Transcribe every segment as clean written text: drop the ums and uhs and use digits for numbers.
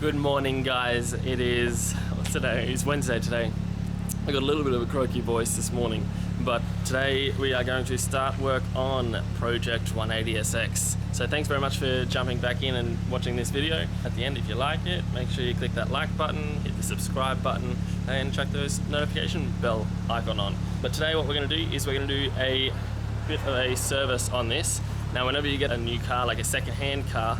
Good morning, guys. It is, what's today? It's Wednesday today. I got a little bit of a croaky voice this morning, but today we are going to start work on Project 180SX. So thanks very much for jumping back in and watching this video. At the end, if you like it, make sure you click that like button, hit the subscribe button, and check those notification bell icon on. But today what we're going to do is we're going to do a bit of a service on this. Now, whenever you get a new car, like a second-hand car,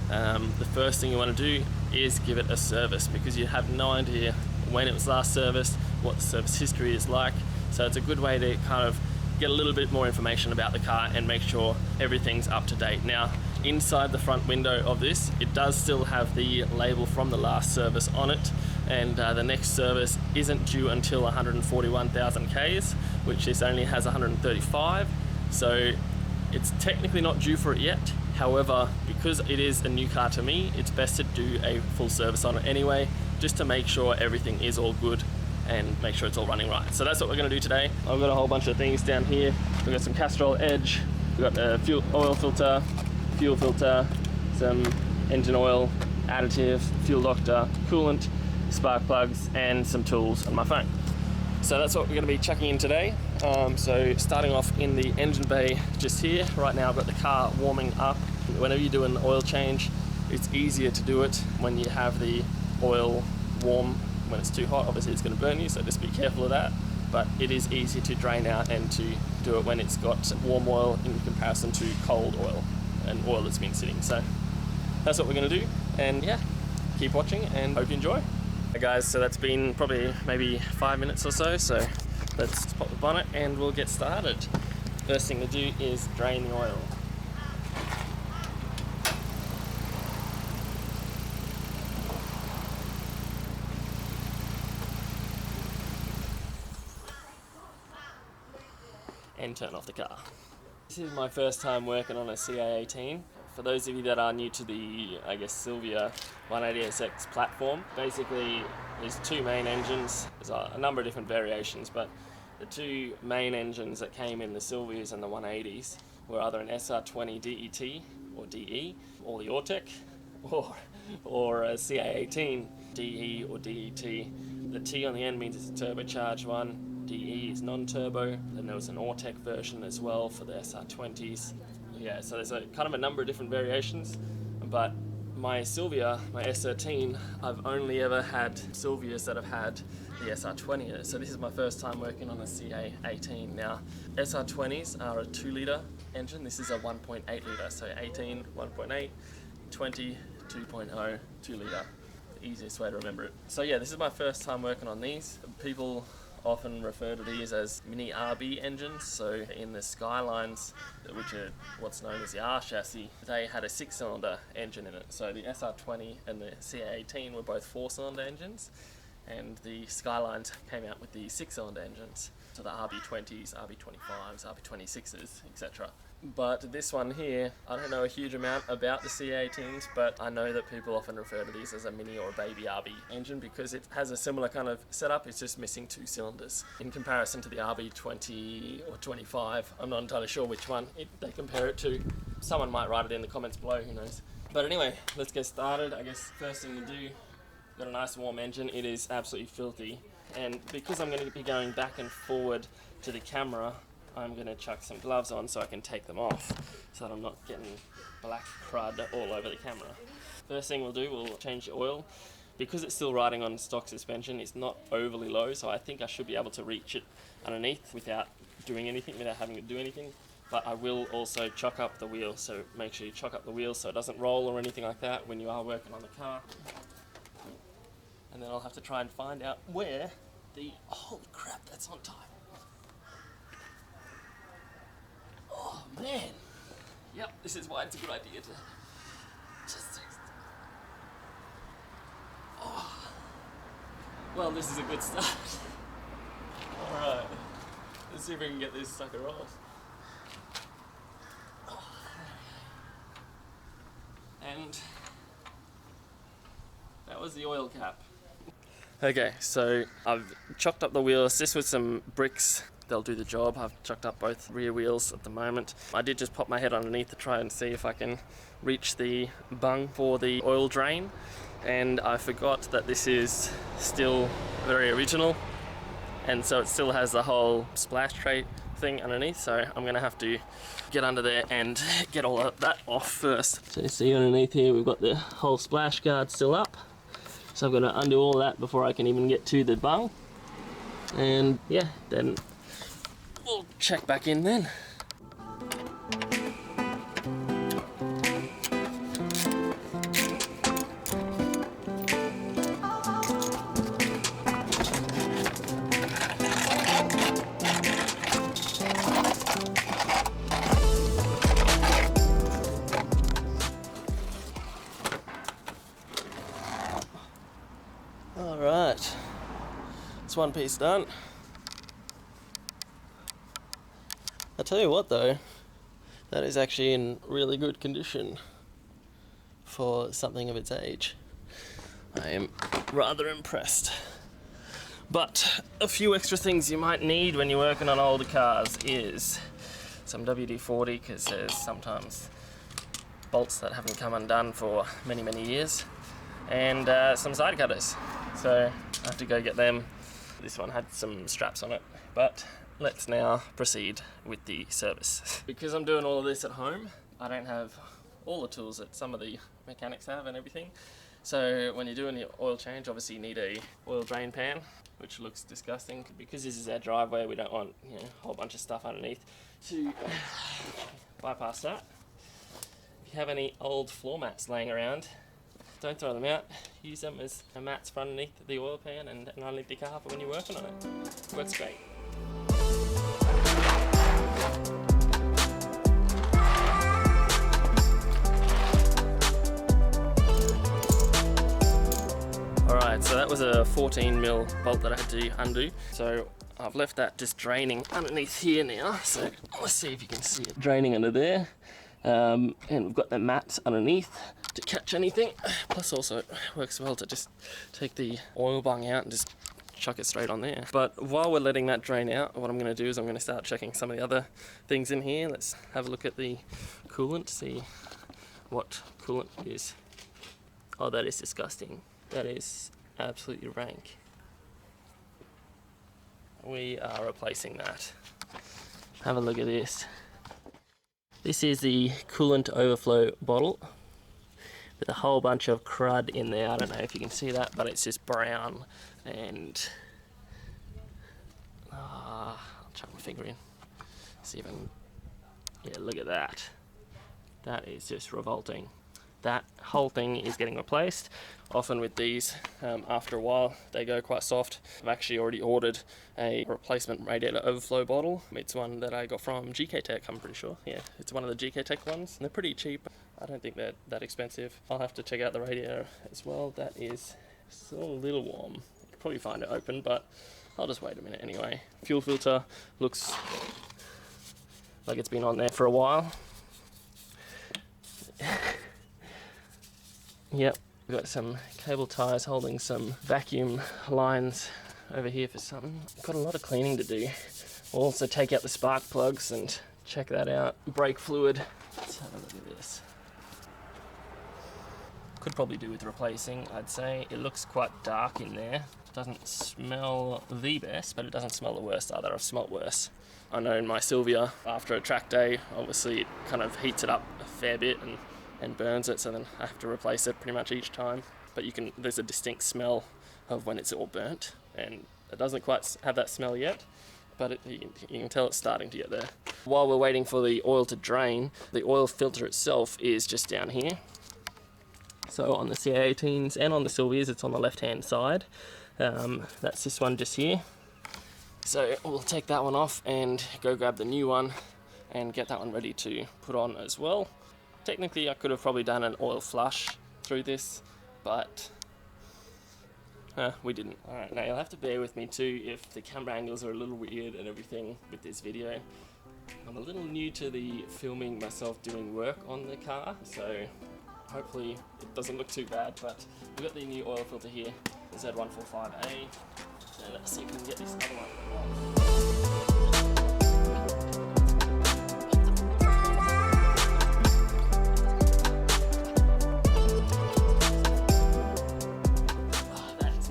the first thing you want to do is give it a service, because you have no idea when it was last serviced, what the service history is like. So it's a good way to kind of get a little bit more information about the car and make sure everything's up to date. Now, inside the front window of this, it does still have the label from the last service on it, and the next service isn't due until 141,000 Ks, which this only has 135. So it's technically not due for it yet. However, because it is a new car to me, it's best to do a full service on it anyway, just to make sure everything is all good and make sure it's all running right. So that's what we're going to do today. I've got a whole bunch of things down here. We've got some Castrol Edge, we've got a oil filter, fuel filter, some engine oil, additive, fuel doctor, coolant, spark plugs, and some tools on my phone. So that's what we're going to be chucking in today. So starting off in the engine bay just here. Right now I've got the car warming up. Whenever you do an oil change, it's easier to do it when you have the oil warm. When it's too hot, obviously it's going to burn you, so just be careful of that. But it is easy to drain out and to do it when it's got warm oil in comparison to cold oil and oil that's been sitting. So that's what we're going to do. And yeah, keep watching and hope you enjoy. Hey guys, so that's been probably maybe 5 minutes or so, so let's pop the bonnet and we'll get started. First thing to do is drain the oil. And turn off the car. This is my first time working on a CA18. For those of you that are new to the, I guess, Silvia 180SX platform, basically there's two main engines. There's a number of different variations, but the two main engines that came in the Silvias and the 180s were either an SR20 DET or DE, or the Ortec, or a CA18 DE or DET. The T on the end means it's a turbocharged one. DE is non-turbo. Then there was an Ortec version as well for the SR20s. Yeah, so there's a kind of a number of different variations, but my Silvia, my S13, I've only ever had Silvias that have had the SR20 in it. So this is my first time working on a CA18. Now, SR20s are a 2-litre engine. This is a 1.8 litre. So 18, 1.8, 20, 2.0, 2-litre. The easiest way to remember it. So yeah, this is my first time working on these. People often refer to these as mini RB engines. So in the Skylines, which are what's known as the R chassis, they had a 6-cylinder engine in it. So the SR20 and the CA18 were both 4-cylinder engines, and the Skylines came out with the 6-cylinder engines. So the RB20s, RB25s, RB26s, etc. But this one here, I don't know a huge amount about the CA18s, but I know that people often refer to these as a mini or a baby RB engine because it has a similar kind of setup. It's just missing 2 cylinders. In comparison to the RB20 or 25, I'm not entirely sure which one they compare it to. Someone might write it in the comments below, who knows. But anyway, let's get started. I guess first thing to do, got a nice warm engine. It is absolutely filthy. And because I'm going to be going back and forward to the camera, I'm going to chuck some gloves on so I can take them off so that I'm not getting black crud all over the camera. First thing we'll do, we'll change the oil. Because it's still riding on stock suspension, it's not overly low, so I think I should be able to reach it underneath without doing anything, without having to do anything. But I will also chock up the wheel, so make sure you chock up the wheel so it doesn't roll or anything like that when you are working on the car. And then I'll have to try and find out where the, holy crap, that's on tight. Oh man. Yep, this is why it's a good idea to just... Oh. Well, this is a good start. Alright, let's see if we can get this sucker off. Oh. And that was the oil cap. Okay, so I've chocked up the wheels. This was some bricks. They'll do the job. I've chucked up both rear wheels at the moment. I did just pop my head underneath to try and see if I can reach the bung for the oil drain. and I forgot that this is still very original, and so it still has the whole splash tray thing underneath, so I'm gonna have to get under there and get all of that off first. So you see underneath here we've got the whole splash guard still up, so I've got to undo all that before I can even get to the bung, and yeah, then we'll check back in then. Alright, it's one piece done. I tell you what though, that is actually in really good condition for something of its age. I am rather impressed. But a few extra things you might need when you're working on older cars is some WD-40, because there's sometimes bolts that haven't come undone for many, many years, and some side cutters. So I have to go get them. This one had some straps on it, but let's now proceed with the service. Because I'm doing all of this at home, I don't have all the tools that some of the mechanics have and everything. So when you're doing the oil change, obviously you need a oil drain pan, which looks disgusting. Because this is our driveway, we don't want, you know, a whole bunch of stuff underneath to bypass that. If you have any old floor mats laying around, don't throw them out. Use them as mats for underneath the oil pan and underneath the car for when you're working on it. Works great. Alright, so that was a 14mm bolt that I had to undo. So I've left that just draining underneath here now. So let's see if you can see it draining under there. And we've got the mats underneath to catch anything. Plus also it works well to just take the oil bung out and just chuck it straight on there. But while we're letting that drain out, what I'm going to do is I'm going to start checking some of the other things in here. Let's have a look at the coolant, see what coolant is. Oh, that is disgusting. That is absolutely rank. We are replacing that. Have a look at this. This is the coolant overflow bottle with a whole bunch of crud in there. I don't know if you can see that, but it's just brown, and I'll chuck my finger in, see if I can, yeah, look at that. That is just revolting. That whole thing is getting replaced. Often with these, after a while, they go quite soft. I've actually already ordered a replacement radiator overflow bottle. It's one that I got from GK Tech, I'm pretty sure. Yeah, it's one of the GK Tech ones. They're pretty cheap. I don't think they're that expensive. I'll have to check out the radiator as well. That is still a little warm. You can probably find it open, but I'll just wait a minute anyway. Fuel filter looks like it's been on there for a while. Yep, we've got some cable ties holding some vacuum lines over here for something. Got a lot of cleaning to do. We'll also take out the spark plugs and check that out. Brake fluid. Let's have a look at this. Could probably do with replacing, I'd say. It looks quite dark in there. Doesn't smell the best, but it doesn't smell the worst either. I've smelt worse. I know in my Sylvia, after a track day, obviously it kind of heats it up a fair bit and burns it, so then I have to replace it pretty much each time. But there's a distinct smell of when it's all burnt, and it doesn't quite have that smell yet, but you can tell it's starting to get there. While we're waiting for the oil to drain, the oil filter itself is just down here. So on the CA18s and on the Sylvias, it's on the left-hand side. That's this one just here. So we'll take that one off and go grab the new one and get that one ready to put on as well. Technically, I could have probably done an oil flush through this, but we didn't. Alright, now you'll have to bear with me too if the camera angles are a little weird and everything with this video. I'm a little new to the filming myself doing work on the car, so hopefully it doesn't look too bad, but we've got the new oil filter here, the Z145A, so let's see if we can get this other one off.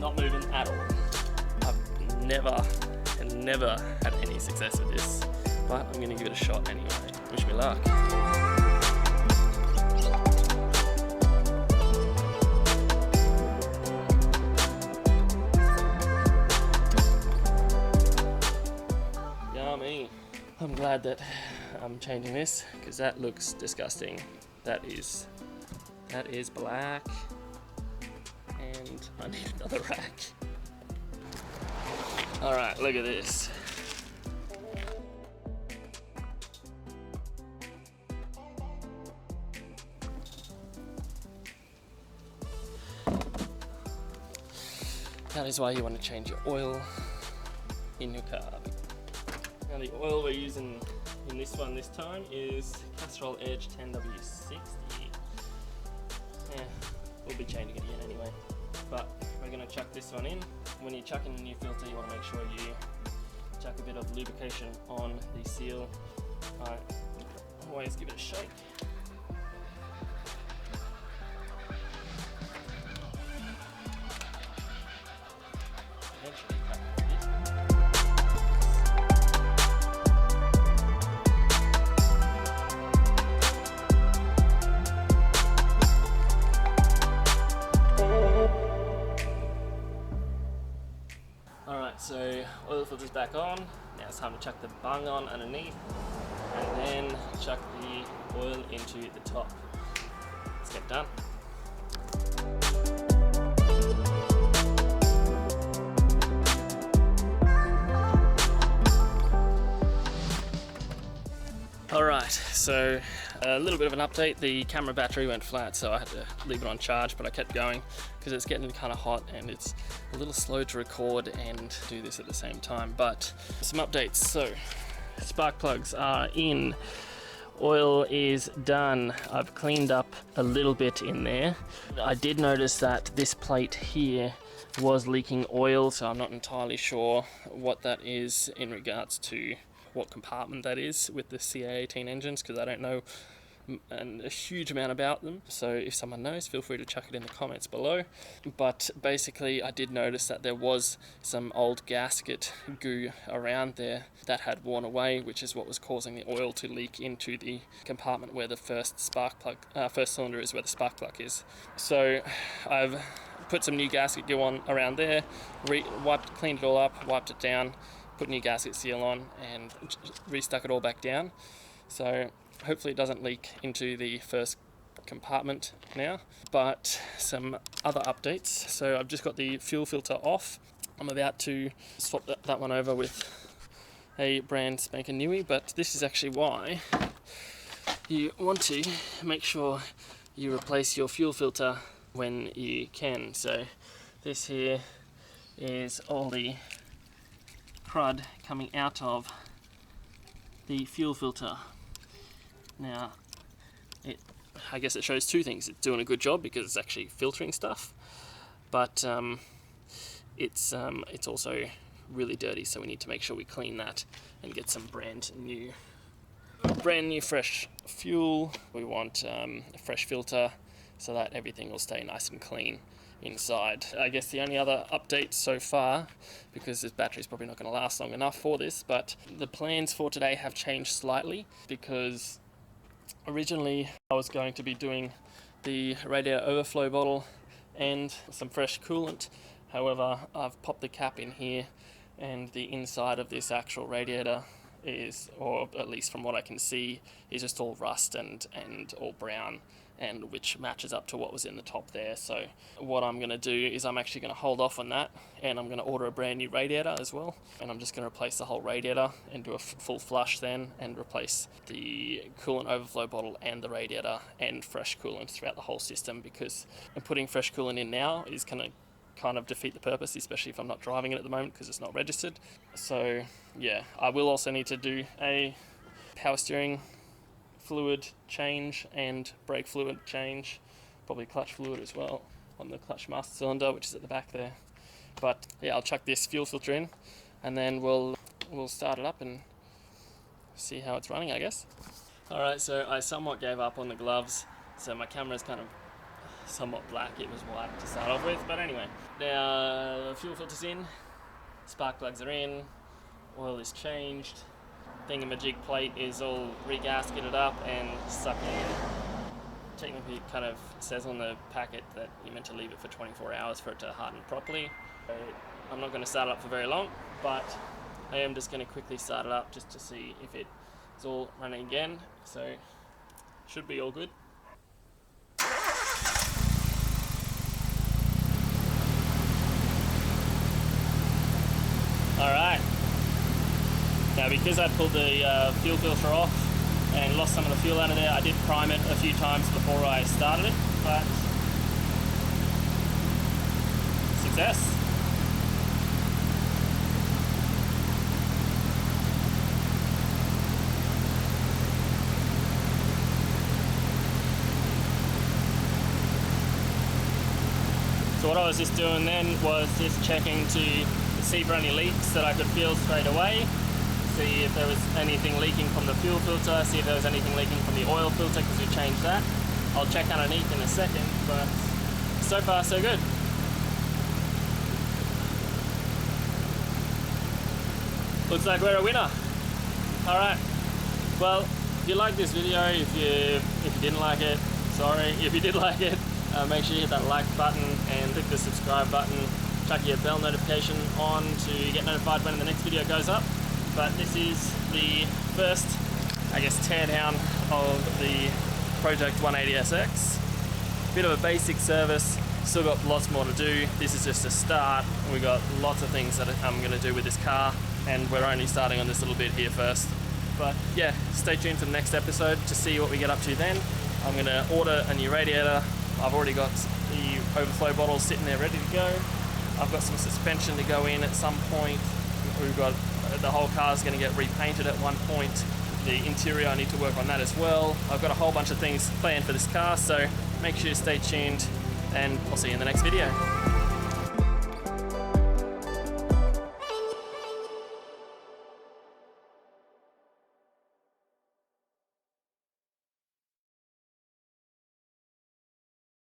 not moving at all. I've never had any success with this, but I'm gonna give it a shot anyway. Wish me luck. Yummy. I'm glad that I'm changing this because that looks disgusting. That is black, and I need another rack. All right, look at this. That is why you want to change your oil in your car. Now the oil we're using in this one this time is Castrol Edge 10W60. Yeah, we'll be changing it again anyway. But we're going to chuck this one in. When you chuck in a new filter, you want to make sure you chuck a bit of lubrication on the seal. Always give it a shake. Alright, so oil filter's back on. Now it's time to chuck the bung on underneath and then chuck the oil into the top. Let's get done. Alright, so a little bit of an update. The camera battery went flat, so I had to leave it on charge, but I kept going because it's getting kind of hot and it's a little slow to record and do this at the same time. But some updates. So spark plugs are in, oil is done. I've cleaned up a little bit in there. I did notice that this plate here was leaking oil, so I'm not entirely sure what that is in regards to what compartment that is with the CA18 engines, because I don't know a huge amount about them. So if someone knows, feel free to chuck it in the comments below. But basically I did notice that there was some old gasket goo around there that had worn away, which is what was causing the oil to leak into the compartment where the first cylinder is, where the spark plug is. So I've put some new gasket goo on around there, cleaned it all up, wiped it down, put new gasket seal on and restuck it all back down. So hopefully it doesn't leak into the first compartment now. But some other updates. So I've just got the fuel filter off. I'm about to swap that one over with a brand spanking newie, but this is actually why you want to make sure you replace your fuel filter when you can. So this here is all the crud coming out of the fuel filter. Now, I guess it shows two things. It's doing a good job because it's actually filtering stuff, but it's also really dirty, so we need to make sure we clean that and get some brand new fresh fuel. We want a fresh filter so that everything will stay nice and clean inside. I guess the only other update so far, because this battery is probably not going to last long enough for this, but the plans for today have changed slightly, because originally I was going to be doing the radiator overflow bottle and some fresh coolant. However, I've popped the cap in here and the inside of this actual radiator is, or at least from what I can see, is just all rust and all brown, and which matches up to what was in the top there. So what I'm going to do is I'm actually going to hold off on that, and I'm going to order a brand new radiator as well, and I'm just going to replace the whole radiator and do a full flush then, and replace the coolant overflow bottle and the radiator and fresh coolant throughout the whole system, because putting fresh coolant in now is going to kind of defeat the purpose, especially if I'm not driving it at the moment because it's not registered. So yeah, I will also need to do a power steering fluid change and brake fluid change, probably clutch fluid as well on the clutch master cylinder, which is at the back there. But yeah, I'll chuck this fuel filter in and then we'll start it up and see how it's running, I guess. Alright, so I somewhat gave up on the gloves, so my camera's kind of somewhat black, it was white to start off with. But anyway, now fuel filter's in, spark plugs are in, oil is changed, thingamajig plate is all re-gasketed up and stuck in. Technically it kind of says on the packet that you're meant to leave it for 24 hours for it to harden properly. So I'm not going to start it up for very long, but I am just going to quickly start it up just to see if it's all running again. So should be all good. Alright, now because I pulled the fuel filter off and lost some of the fuel out of there, I did prime it a few times before I started it, but success. So what I was just doing then was just checking to see for any leaks that I could feel straight away, see if there was anything leaking from the fuel filter, see if there was anything leaking from the oil filter because we changed that. I'll check underneath in a second, but so far so good. Looks like we're a winner. Alright, well, if you liked this video, if you didn't like it, sorry. If you did like it, make sure you hit that like button and click the subscribe button. Chuck your bell notification on to get notified when the next video goes up. But this is the first, I guess, teardown of the Project 180SX. Bit of a basic service, still got lots more to do. This is just a start. We've got lots of things that I'm going to do with this car, and we're only starting on this little bit here first. But yeah, stay tuned for the next episode to see what we get up to then. I'm going to order a new radiator. I've already got the overflow bottles sitting there ready to go. I've got some suspension to go in at some point. We've got the whole car's going to get repainted at one point. The interior, I need to work on that as well. I've got a whole bunch of things planned for this car, so make sure you stay tuned and I'll see you in the next video.